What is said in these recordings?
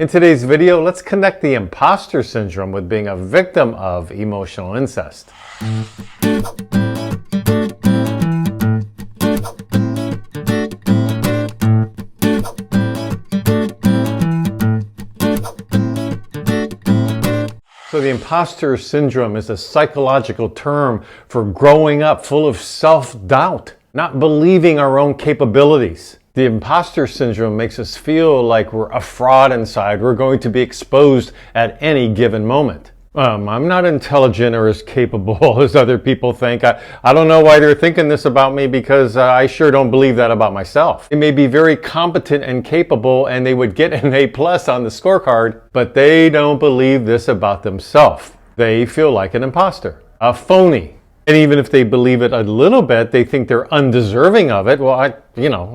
In today's video, let's connect the imposter syndrome with being a victim of emotional incest. So the imposter syndrome is a psychological term for growing up full of self-doubt, not believing our own capabilities. The imposter syndrome makes us feel like we're a fraud inside. We're going to be exposed at any given moment. I'm not intelligent or as capable as other people think. I don't know why they're thinking this about me because I sure don't believe that about myself. They may be very competent and capable and they would get an A+ on the scorecard, but they don't believe this about themselves. They feel like an imposter, a phony. And even if they believe it a little bit, they think they're undeserving of it. Well, I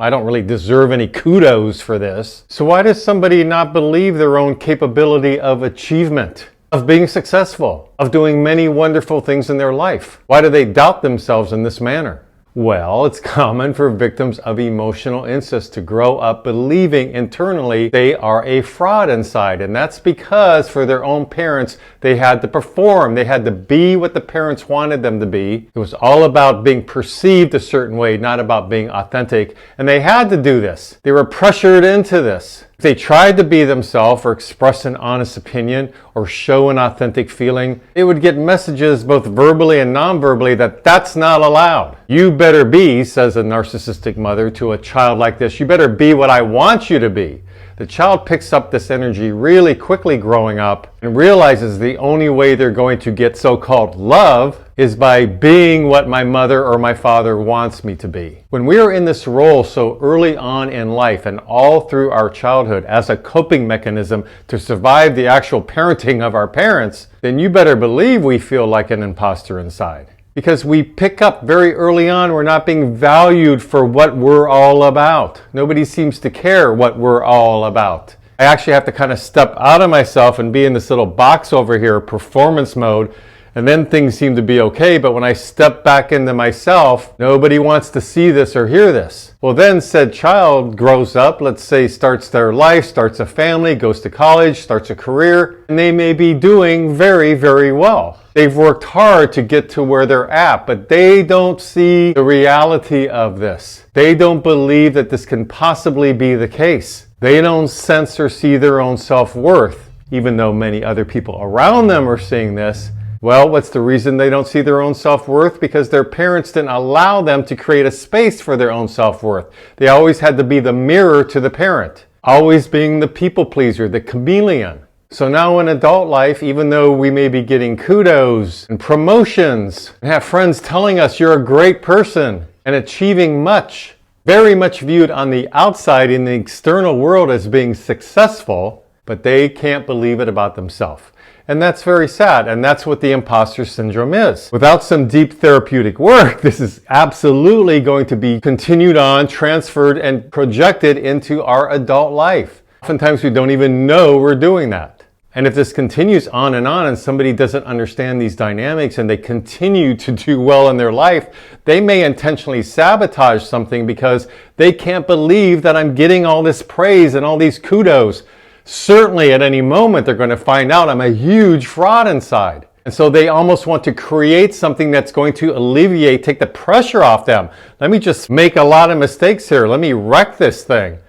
don't really deserve any kudos for this. So why does somebody not believe their own capability of achievement, of being successful, of doing many wonderful things in their life? Why do they doubt themselves in this manner? Well, it's common for victims of emotional incest to grow up believing internally they are a fraud inside. And that's because for their own parents, they had to perform. They had to be what the parents wanted them to be. It was all about being perceived a certain way, not about being authentic. And they had to do this. They were pressured into this. If they tried to be themselves or express an honest opinion or show an authentic feeling, they would get messages both verbally and non-verbally that that's not allowed. You better be, says a narcissistic mother to a child like this, you better be what I want you to be. The child picks up this energy really quickly growing up and realizes the only way they're going to get so-called love is by being what my mother or my father wants me to be. When we are in this role so early on in life and all through our childhood as a coping mechanism to survive the actual parenting of our parents, then you better believe we feel like an imposter inside. Because we pick up very early on we're not being valued for what we're all about. Nobody seems to care what we're all about. I actually have to kind of step out of myself and be in this little box over here, performance mode, and then things seem to be okay. But when I step back into myself, nobody wants to see this or hear this. Well, then said child grows up, let's say starts their life, starts a family, goes to college, starts a career, and they may be doing very, very well. They've worked hard to get to where they're at, but they don't see the reality of this. They don't believe that this can possibly be the case. They don't sense or see their own self-worth, even though many other people around them are seeing this. Well, what's the reason they don't see their own self-worth? Because their parents didn't allow them to create a space for their own self-worth. They always had to be the mirror to the parent, always being the people pleaser, the chameleon. So now in adult life, even though we may be getting kudos and promotions and have friends telling us you're a great person and achieving much, very much viewed on the outside in the external world as being successful, but they can't believe it about themselves. And that's very sad, and that's what the imposter syndrome is. Without some deep therapeutic work, this is absolutely going to be continued on, transferred, and projected into our adult life. Oftentimes we don't even know we're doing that. And if this continues on and somebody doesn't understand these dynamics and they continue to do well in their life, they may intentionally sabotage something because they can't believe that I'm getting all this praise and all these kudos. Certainly at any moment they're going to find out I'm a huge fraud inside. And so they almost want to create something that's going to alleviate, take the pressure off them. Let me just make a lot of mistakes here. Let me wreck this thing.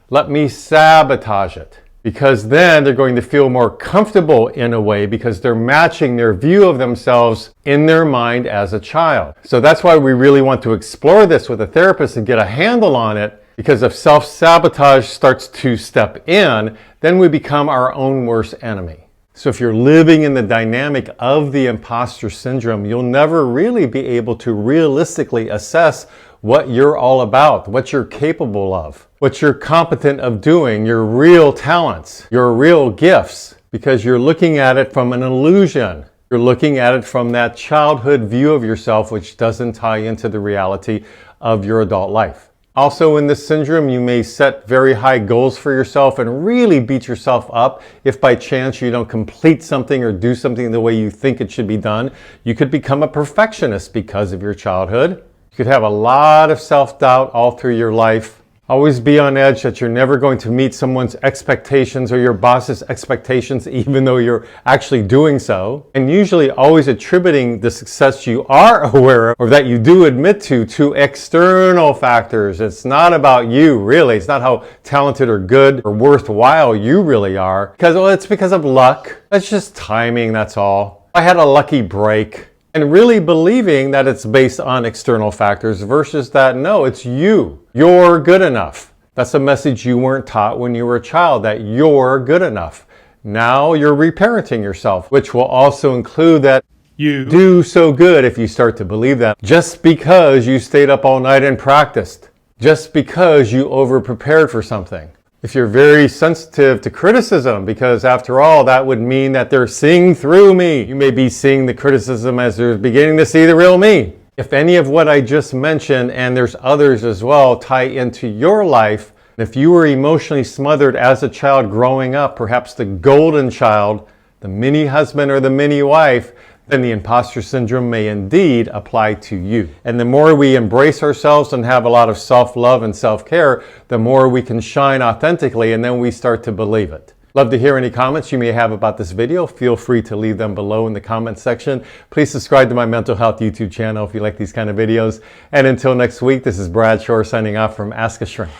Let me sabotage it. Because then they're going to feel more comfortable in a way because they're matching their view of themselves in their mind as a child. So that's why we really want to explore this with a therapist and get a handle on it, because if self-sabotage starts to step in, then we become our own worst enemy. So if you're living in the dynamic of the imposter syndrome, you'll never really be able to realistically assess what you're all about, what you're capable of, what you're competent of doing, your real talents, your real gifts, because you're looking at it from an illusion. You're looking at it from that childhood view of yourself, which doesn't tie into the reality of your adult life. Also in this syndrome, you may set very high goals for yourself and really beat yourself up if by chance you don't complete something or do something the way you think it should be done. You could become a perfectionist because of your childhood. You could have a lot of self-doubt all through your life. Always be on edge that you're never going to meet someone's expectations or your boss's expectations, even though you're actually doing so. And usually always attributing the success you are aware of or that you do admit to external factors. It's not about you, really. It's not how talented or good or worthwhile you really are. Because, well, it's because of luck. It's just timing, that's all. I had a lucky break. And really believing that it's based on external factors versus that, no, it's you. You're good enough. That's a message you weren't taught when you were a child, that you're good enough. Now you're reparenting yourself, which will also include that you do so good if you start to believe that just because you stayed up all night and practiced, just because you over-prepared for something. If you're very sensitive to criticism, because after all, that would mean that they're seeing through me. You may be seeing the criticism as they're beginning to see the real me. If any of what I just mentioned, and there's others as well, tie into your life, if you were emotionally smothered as a child growing up, perhaps the golden child, the mini husband or the mini wife, then the imposter syndrome may indeed apply to you. And the more we embrace ourselves and have a lot of self-love and self-care, the more we can shine authentically, and then we start to believe it. Love to hear any comments you may have about this video. Feel free to leave them below in the comments section. Please subscribe to my mental health YouTube channel if you like these kind of videos. And until next week, this is Brad Shore signing off from Ask a Shrink.